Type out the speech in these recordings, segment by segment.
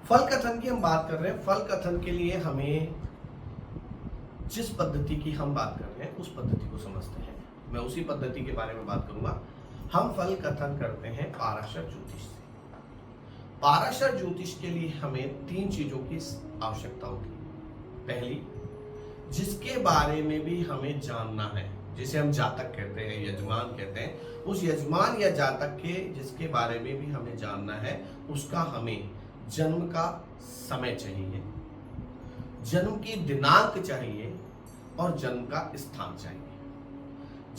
फल कथन की हम बात कर रहे हैं। फल कथन के लिए हमें जिस पद्धति की हम बात कर रहे हैं उस पद्धति को समझते हैं। मैं उसी पद्धति के बारे में बात करूंगा। हम फल कथन करते हैं पाराशर ज्योतिष से। पाराशर ज्योतिष के लिए हमें 3 चीजों की आवश्यकता होती है। पहली, जिसके बारे में भी हमें जानना है, जिसे हम जातक कहते हैं, यजमान कहते हैं, उस यजमान या जातक के जिसके बारे में भी हमें जानना है, उसका हमें जन्म का समय चाहिए, जन्म की दिनांक चाहिए और जन्म का स्थान चाहिए।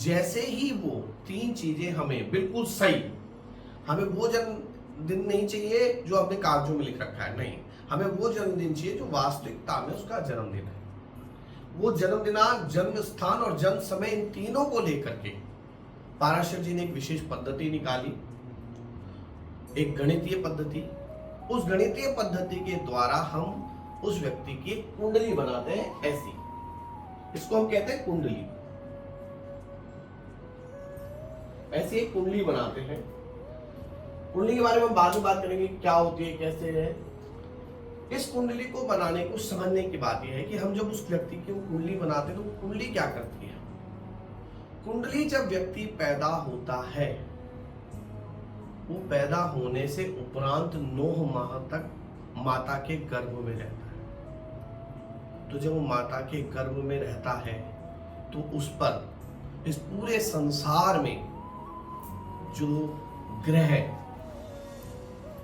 जैसे ही वो 3 चीजें हमें बिल्कुल सही, हमें वो जन्मदिन नहीं चाहिए जो हमने कागजों में लिख रखा है, नहीं, हमें वो जन्मदिन चाहिए जो वास्तविकता में उसका जन्मदिन है। वो जन्म दिनांक, जन्म स्थान और जन्म समय, इन तीनों को लेकर के पाराशर जी ने एक विशेष पद्धति निकाली, एक गणितीय पद्धति। उस गणितीय पद्धति के द्वारा हम उस व्यक्ति की कुंडली बनाते हैं। ऐसी, इसको हम कहते हैं कुंडली। ऐसी एक कुंडली बनाते हैं। कुंडली के बारे में बाद में बात करेंगे, क्या होती है, कैसे है। इस कुंडली को बनाने को समझने की बात यह है कि हम जब उस व्यक्ति की कुंडली बनाते हैं तो कुंडली क्या करती है। कुंडली जब व्यक्ति पैदा होता है, वो पैदा होने से उपरांत 9 माह तक माता के गर्भ में रहता है। तो जब वो माता के गर्भ में रहता है तो उस पर, इस पूरे संसार में जो ग्रह,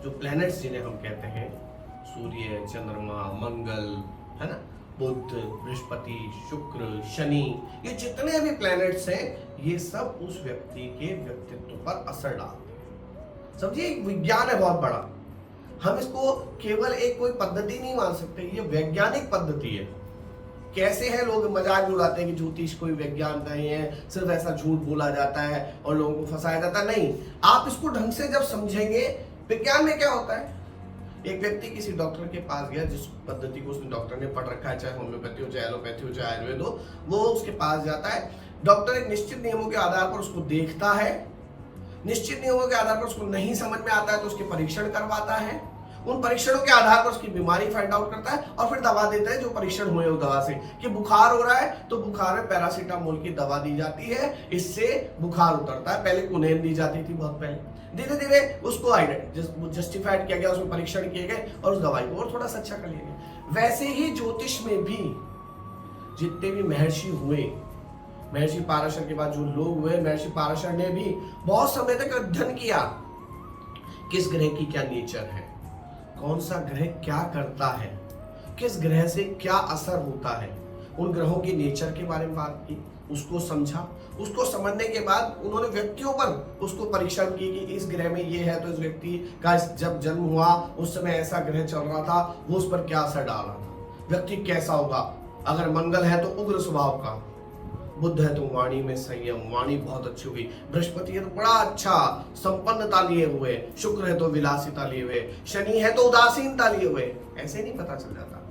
जो प्लैनेट्स जिन्हें हम कहते हैं, सूर्य, चंद्रमा, मंगल, है ना, बुध, बृहस्पति, शुक्र, शनि, ये जितने भी प्लैनेट्स हैं, ये सब उस व्यक्ति के व्यक्तित्व पर असर डालते हैं। समझिए, एक विज्ञान है बहुत बड़ा। हम इसको केवल एक कोई पद्धति नहीं मान सकते, ये वैज्ञानिक पद्धति है। कैसे है, लोग मजाक उड़ाते हैं कि ज्योतिष कोई विज्ञान नहीं है, सिर्फ ऐसा झूठ बोला जाता है और लोगों को फंसाया जाता है। नहीं, आप इसको ढंग से जब समझेंगे, विज्ञान में क्या होता है। एक व्यक्ति किसी डॉक्टर के पास गया, जिस पद्धति को उसने डॉक्टर ने पढ़ रखा है, चाहे होम्योपैथी हो, चाहे एलोपैथी हो, चाहे आयुर्वेद हो, वो उसके पास जाता है। डॉक्टर एक निश्चित नियमों के आधार पर उसको देखता है, निश्चित नियमों के आधार पर उसको नहीं समझ में आता है तो उसके परीक्षण करवाता है, उन परीक्षणों के आधार पर उसकी बीमारी फाइंड आउट करता है और फिर दवा देता है जो परीक्षण हुए उस दवा से। कि बुखार हो रहा है तो बुखार में पैरासीटामोल की दवा दी जाती है, इससे बुखार उतरता है। पहले कुनेन दी जाती थी, बहुत पहले, धीरे धीरे उसको जस्टिफाइड किया गया, उसमें परीक्षण किए गए और उस दवाई को और थोड़ा सा अच्छा कर लिया गया। वैसे ही ज्योतिष में भी जितने भी महर्षि हुए, महर्षि पाराशर के बाद जो लोग हुए, महर्षि पाराशर ने भी बहुत समय तक अध्ययन किया किस ग्रह की क्या नेचर है, कौन सा ग्रह क्या करता है, किस ग्रह से क्या असर होता है। उन ग्रहों की नेचर के बारे में बात की, उसको समझा। उसको समझने के बाद उन्होंने व्यक्तियों पर उसको परीक्षण की कि इस ग्रह में ये है तो इस व्यक्ति का जब जन्म हुआ उस समय ऐसा ग्रह चल रहा था, वो उस पर क्या असर डाल रहा था, व्यक्ति कैसा होगा। अगर मंगल है तो उग्र स्वभाव का, बुध है तो वाणी में संयम, वाणी बहुत अच्छी हुई, बृहस्पति है तो बड़ा अच्छा संपन्नता लिए हुए, शुक्र है तो विलासिता लिए हुए, शनि है तो उदासीनता लिए हुए। ऐसे नहीं पता चल जाता,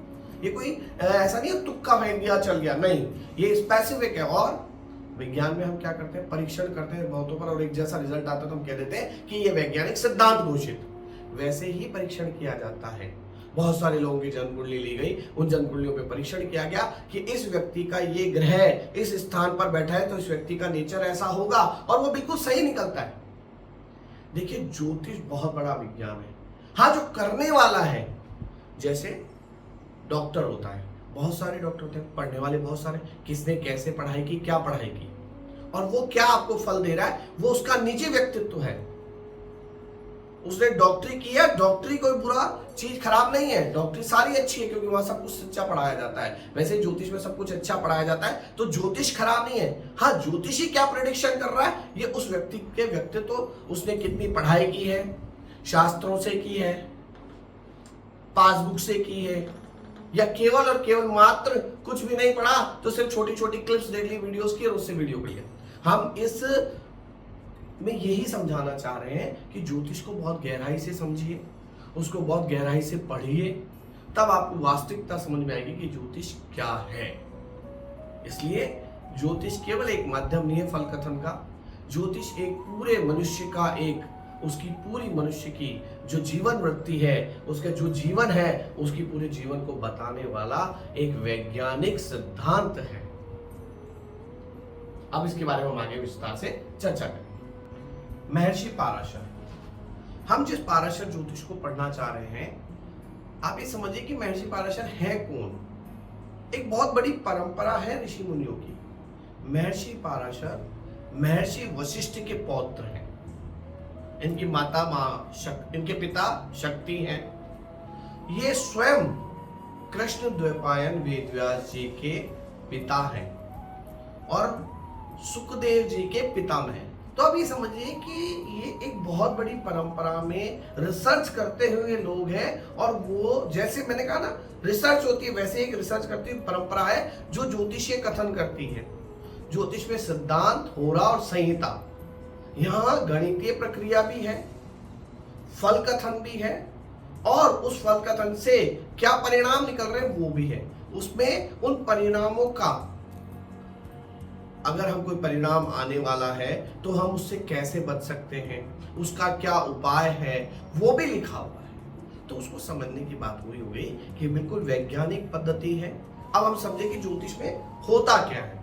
ये कोई ऐसा नहीं है तुक्का फेंक दिया चल गया, नहीं, ये स्पेसिफिक है। और विज्ञान में हम क्या करते हैं, परीक्षण करते हैं बहुतों पर और एक जैसा रिजल्ट आता है तो हम कह देते हैं कि ये वैज्ञानिक सिद्धांत घोषित। वैसे ही परीक्षण किया जाता है। बहुत सारे लोगों की जन्म कुंडली ली गई, उन जन्म कुंडलियों पे परीक्षण किया गया कि इस व्यक्ति का ये ग्रह इस स्थान पर बैठा है तो इस व्यक्ति का नेचर ऐसा होगा, और वो बिल्कुल सही निकलता है। देखिए, ज्योतिष बहुत बड़ा विज्ञान है। हाँ, जो करने वाला है, जैसे डॉक्टर होता है, बहुत सारे डॉक्टर होते हैं, पढ़ने वाले बहुत सारे, किसने कैसे पढ़ाई की, क्या पढ़ाई की, और वो क्या आपको फल दे रहा है, वो उसका निजी व्यक्तित्व है। उसने डॉक्टरी की है, डॉक्टरी कोई बुरा चीज खराब नहीं है, डॉक्टरी सारी अच्छी है क्योंकि वहां सब कुछ सच्चा पढ़ाया जाता है। वैसे ज्योतिष में सब कुछ अच्छा पढ़ाया जाता है, तो ज्योतिष खराब नहीं है। हाँ, ज्योतिषी क्या प्रेडिक्शन कर रहा है, ये उस व्यक्ति के व्यक्तित्व, उसने कितनी पढ़ाई की है, शास्त्रों से की है, पासबुक से की है, या केवल और केवल मात्र कुछ भी नहीं पढ़ा, तो सिर्फ छोटी छोटी क्लिप्स देख ली वीडियोस की और उससे वीडियो कर लिया। हम इस में यही समझाना चाह रहे हैं कि ज्योतिष को बहुत गहराई से समझिए, उसको बहुत गहराई से पढ़िए, तब आपको वास्तविकता समझ में आएगी कि ज्योतिष क्या है। इसलिए ज्योतिष केवल एक माध्यम नहीं है फल कथन का, ज्योतिष एक पूरे मनुष्य का एक उसकी पूरी मनुष्य की जो जीवन वृत्ति है, उसका जो जीवन है, उसकी पूरे जीवन को बताने वाला एक वैज्ञानिक सिद्धांत है। अब इसके बारे में हम आगे विस्तार से चर्चा करेंगे। महर्षि पाराशर, हम जिस पाराशर ज्योतिष को पढ़ना चाह रहे हैं, आप ये समझिए कि महर्षि पाराशर है कौन। एक बहुत बड़ी परंपरा है ऋषि मुनियों की। महर्षि पाराशर महर्षि वशिष्ठ के पौत्र हैं। इनकी माता इनके पिता शक्ति हैं। ये स्वयं कृष्ण द्वैपायन वेदव्यास जी के पिता हैं और सुखदेव जी के पितामह हैं। तो अब ये समझिए कि ये एक बहुत बड़ी परंपरा में रिसर्च करते हुए लोग हैं, और वो जैसे मैंने कहा ना, रिसर्च होती है, वैसे एक रिसर्च करती हुई परंपरा है जो ज्योतिषीय कथन करती है। ज्योतिष में सिद्धांत, होरा और संहिता, यहाँ गणितीय प्रक्रिया भी है, फल कथन भी है, और उस फल कथन से क्या परिणाम निकल रहे हैं वो भी है। उसमें उन परिणामों का, अगर हम कोई परिणाम आने वाला है तो हम उससे कैसे बच सकते हैं, उसका क्या उपाय है, वो भी लिखा हुआ है। तो उसको समझने की बात हुई हुई कि बिल्कुल वैज्ञानिक पद्धति है। अब हम समझे कि ज्योतिष में होता क्या है।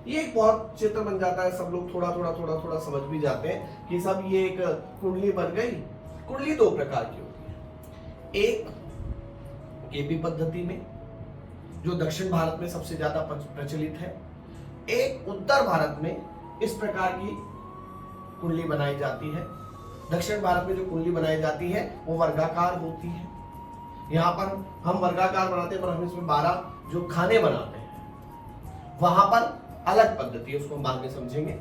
ये एक बहुत चित्र बन जाता है, सब लोग थोड़ा थोड़ा समझ भी जाते हैं कि सब ये एक कुंडली बन गई। कुंडली दो प्रकार की होती है। एक केपी पद्धति में, जो दक्षिण भारत में सबसे ज्यादा प्रचलित है। एक उत्तर भारत में इस प्रकार की कुंडली बनाई जाती है। दक्षिण भारत में जो कुंडली बनाई जाती है वो वर्गाकार होती है। यहाँ पर हम वर्गाकार बनाते हैं, पर हम इसमें 12 जो खाने बनाते हैं, वहां पर अलग पद्धति है। उसको हम बाद में समझेंगे,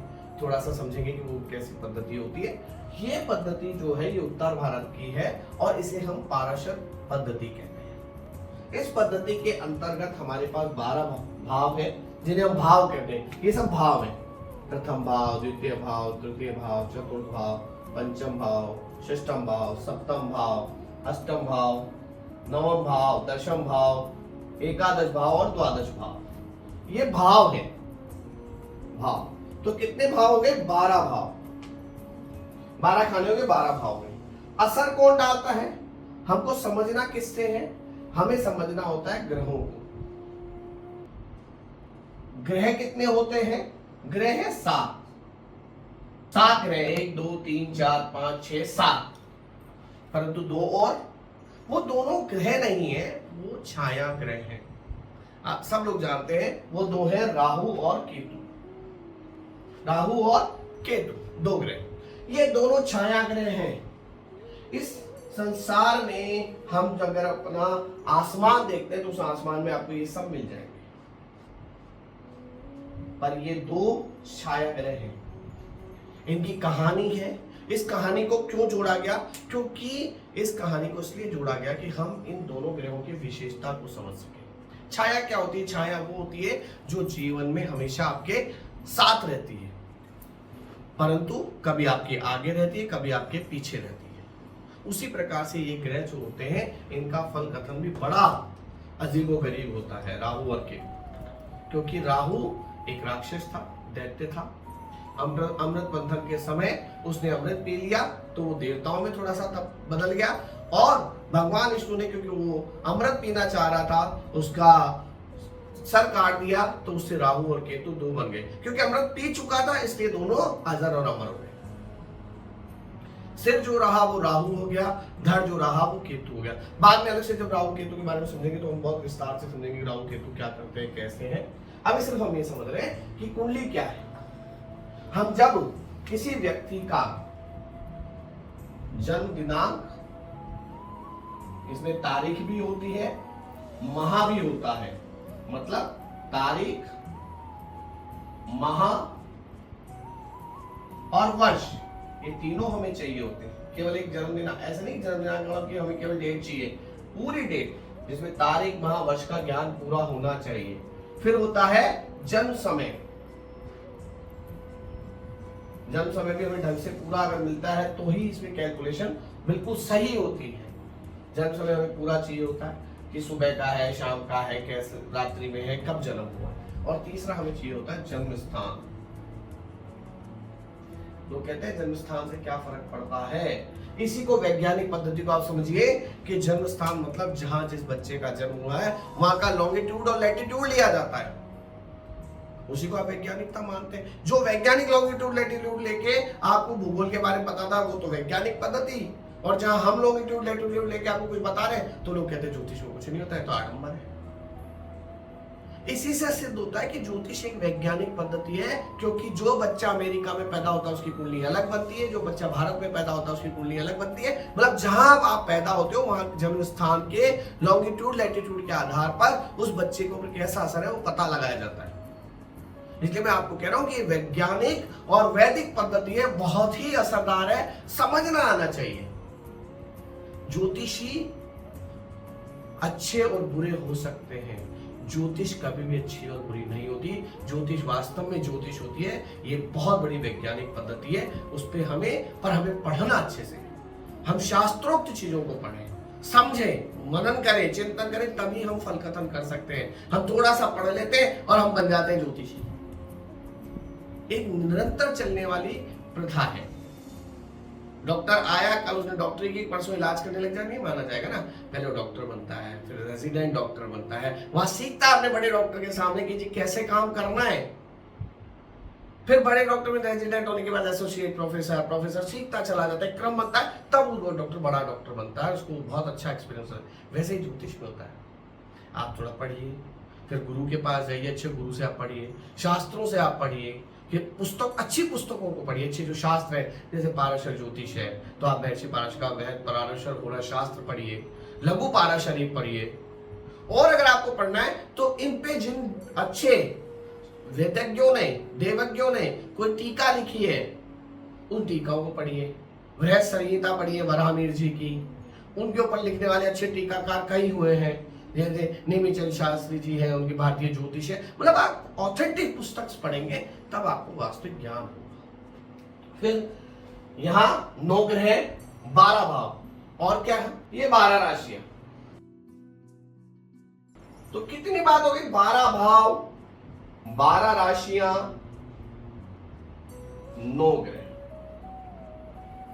थोड़ा सा समझेंगे कि वो कैसी पद्धति होती है। ये पद्धति जो है ये उत्तर भारत की है और इसे हम पाराशर पद्धति कहते हैं। इस पद्धति के अंतर्गत हमारे पास 12 भाव है, जिन्हें हम भाव कहते हैं। ये सब भाव है। प्रथम भाव, द्वितीय भाव, तृतीय भाव, चतुर्थ भाव, पंचम भाव, षष्ठम भाव, सप्तम भाव, अष्टम भाव, नवम भाव, दशम भाव, एकादश भाव और द्वादश भाव। ये भाव है। भाव तो कितने भाव हो गए? 12 भाव। 12 खाने हो गए, 12 भाव हो गए। असर कौन डालता है? हमको समझना किससे है? हमें समझना होता है ग्रहों को। ग्रह कितने होते हैं? ग्रह है 7 ग्रह, 1 2 3 4 5 6 7, परंतु 2 और, वो दोनों ग्रह नहीं है, वो छाया ग्रह हैं। आप सब लोग जानते हैं वो 2 है, राहु और केतु। राहु और केतु 2 ग्रह, ये दोनों छाया ग्रह हैं। इस संसार में हम अगर अपना आसमान देखते हैं तो उस आसमान में आपको ये सब मिल जाएंगे, पर ये 2 छाया ग्रह हैं। इनकी कहानी है। इस कहानी को क्यों जोड़ा गया? क्योंकि इस कहानी को इसलिए जोड़ा गया कि हम इन दोनों ग्रहों की विशेषता को समझ सकें। छाया क्या होती है? छाया वो होती है जो जीवन में हमेशा आपके साथ रहती है, परंतु कभी आपके आगे रहती है, कभी आपके पीछे रहती है। उसी प्रकार से ये ग्रह जो होते हैं, इनका फल कथन भी बड़ा अजीबोगरीब होता है, राहु और केतु। क्योंकि राहु एक राक्षस था, दैत्य था। अमृत मंथन के समय उसने अमृत पी लिया तो वो देवताओं में थोड़ा सा तब बदल गया, और भगवान विष्णु ने, क्योंकि वो अमृत पीना चाह रहा था, उसका सर काट दिया, तो उससे राहु और केतु 2 बन गए। क्योंकि अमृत पी चुका था, इसलिए दोनों अजर और अमर हो गए। सिर जो रहा वो राहु हो गया, धड़ जो रहा वो केतु हो गया। बाद में अलग से जब राहु केतु के बारे में समझेंगे तो हम बहुत विस्तार से समझेंगे राहु केतु क्या करते हैं, कैसे हैं। अभी सिर्फ हम ये समझ रहे हैं कि कुंडली क्या है। हम जब किसी व्यक्ति का जन्म दिनांक, इसमें तारीख भी होती है, माह भी होता है, मतलब तारीख, माह और वर्ष, ये तीनों हमें चाहिए होते हैं। केवल एक जन्मदिन ऐसा नहीं, जन्म दिनांक मतलब कि हमें केवल डेट चाहिए, पूरी डेट जिसमें तारीख, माह, वर्ष का ज्ञान पूरा होना चाहिए। फिर होता है जन्म समय। जन्म समय भी हमें ढंग से पूरा अगर मिलता है तो ही इसमें कैलकुलेशन बिल्कुल सही होती है। जन्म समय हमें पूरा चाहिए होता है कि सुबह का है, शाम का है, कैसे रात्रि में है, कब जन्म हुआ। और तीसरा हमें चाहिए होता है जन्म स्थान। लोग कहते हैं जन्म स्थान से क्या फर्क पड़ता है। इसी को वैज्ञानिक पद्धति को आप समझिए कि जन्म स्थान मतलब जहां जिस बच्चे का जन्म हुआ है वहां का लॉन्गिट्यूड और लैटिट्यूड लिया जाता है, उसी को आप वैज्ञानिकता मानते हैं। जो वैज्ञानिक लॉन्गिट्यूड लैटिट्यूड लेके आपको भूगोल के बारे में पता था वो तो वैज्ञानिक पद्धति, और जहां हम लॉन्गिट्यूड लैटिट्यूड लेके आपको कुछ बता रहे हैं तो लोग कहते हैं ज्योतिष में कुछ नहीं होता है, तो आडंबर है। इसी से सिद्ध होता है कि ज्योतिष एक वैज्ञानिक पद्धति है, क्योंकि जो बच्चा अमेरिका में पैदा होता है उसकी कुंडली अलग बनती है, जो बच्चा भारत में पैदा होता है उसकी कुंडली अलग बनती है। मतलब जहां आप पैदा होते हो वहां जन्म स्थान के लॉन्गिट्यूड लैटिट्यूड के आधार पर उस बच्चे के ऊपर कैसा असर है वो पता लगाया जाता है। इसलिए मैं आपको कह रहा हूं कि वैज्ञानिक और वैदिक पद्धति है, बहुत ही असरदार है, समझना आना चाहिए। ज्योतिषी अच्छे और बुरे हो सकते हैं, ज्योतिष कभी भी अच्छी और बुरी नहीं होती। ज्योतिष वास्तव में ज्योतिष होती है, ये बहुत बड़ी वैज्ञानिक पद्धति है, उस पर हमें पढ़ना अच्छे से, हम शास्त्रोक्त चीजों को पढ़ें, समझें, मनन करें, चिंतन करें, तभी हम फल कथन कर सकते हैं। हम थोड़ा सा पढ़ लेते हैं और हम बन जाते हैं ज्योतिषी। एक निरंतर चलने वाली प्रथा है। डॉक्टर आया, कल उसने डॉक्टरी की, परसों इलाज करने लग जाए, नहीं माना जाएगा ना। पहले वो डॉक्टर बनता है, फिर रेजिडेंट डॉक्टर बनता है, वहां सीखता है अपने बड़े डॉक्टर के सामने कि जी कैसे काम करना है। फिर बड़े डॉक्टर में रेजिडेंट होने के बाद एसोसिएट प्रोफेसर, प्रोफेसर सीखता चला जाता है, क्रम बनता है, तब वो डॉक्टर बड़ा डॉक्टर बनता है, उसको बहुत अच्छा एक्सपीरियंस है। वैसे ही ज्योतिष में होता है, आप थोड़ा पढ़िए, फिर गुरु के पास जाइए, अच्छे गुरु से आप पढ़िए, शास्त्रों से आप पढ़िए, कि पुस्तक, अच्छी पुस्तकों को पढ़िए, अच्छे जो शास्त्र है, जैसे पाराशर ज्योतिष है तो आप महर्षि पाराशर का पाराशर पूरा शास्त्र पढ़िए, लघु पाराशरी पढ़िए। और अगर आपको पढ़ना है तो इन पे जिन अच्छे वेदज्ञों ने, देवज्ञों ने कोई टीका लिखी है, उन टीकाओं को पढ़िए। बृहद संहिता पढ़िए वराहमिहिर जी की, उनके ऊपर लिखने वाले अच्छे टीकाकार कई हुए हैं, जैसे नेमिचंद शास्त्री जी है, उनकी भारतीय ज्योतिष है। मतलब आप ऑथेंटिक पुस्तक पढ़ेंगे तब आपको वास्तविक ज्ञान होगा। फिर यहां 9 ग्रह, 12 भाव, और क्या है ये 12 राशियां। तो कितनी बात हो गई, 12 भाव, 12 राशियां, 9 ग्रह।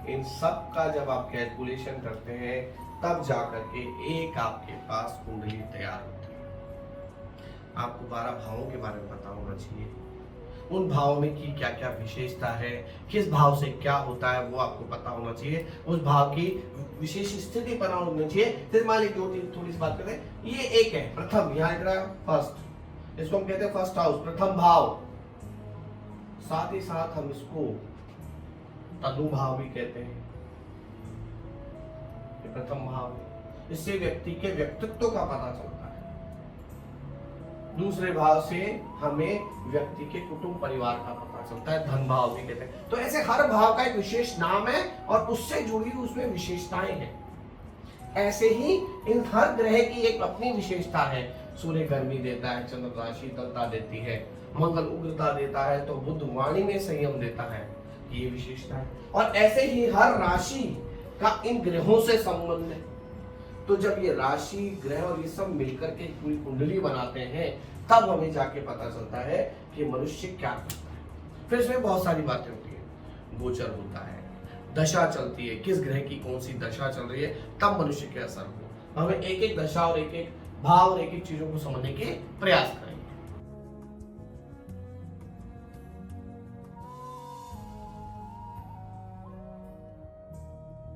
इन सब का जब आप कैलकुलेशन करते हैं तब जाकर के एक आपके पास कुंडली तैयार होती है। आपको 12 भावों के बारे में पता होना चाहिए, उन भावों में की क्या क्या विशेषता है, किस भाव से क्या होता है वो आपको पता होना चाहिए, उस भाव की विशेष स्थिति पता होनी चाहिए। फिर मान लीजिए थोड़ी सी बात करते हैं, ये एक है प्रथम, यहाँ लिख रहा है फर्स्ट, इसको हम कहते हैं फर्स्ट हाउस, प्रथम भाव। साथ ही साथ हम इसको तनु भाव भी कहते हैं, प्रथम भाव। इससे व्यक्ति के व्यक्तित्व का पता चलता है। दूसरे भाव से हमें व्यक्ति के कुटुंब परिवार का पता चलता है, धन भाव भी कहते हैं। तो ऐसे हर भाव का एक विशेष नाम है और उससे जुड़ी हुई उसमें विशेषताएं हैं। ऐसे ही इन हर ग्रह की एक अपनी विशेषता है। सूर्य गर्मी देता है, चंद्र शीतलता देती है, मंगल उग्रता देता है, तो बुध वाणी में संयम देता है, ये विशेषता है। और ऐसे ही हर राशि का इन ग्रहों से संबंध है। तो जब ये राशि, ग्रह और ये सब मिलकर के पूरी कुंडली बनाते हैं तब हमें जाके पता चलता है कि मनुष्य क्या करता है। फिर इसमें बहुत सारी बातें होती है, गोचर होता है, दशा चलती है, किस ग्रह की कौन सी दशा चल रही है, तब मनुष्य के असर हो। हमें एक एक दशा और एक एक भाव और एक एक चीजों को समझने के प्रयास करें।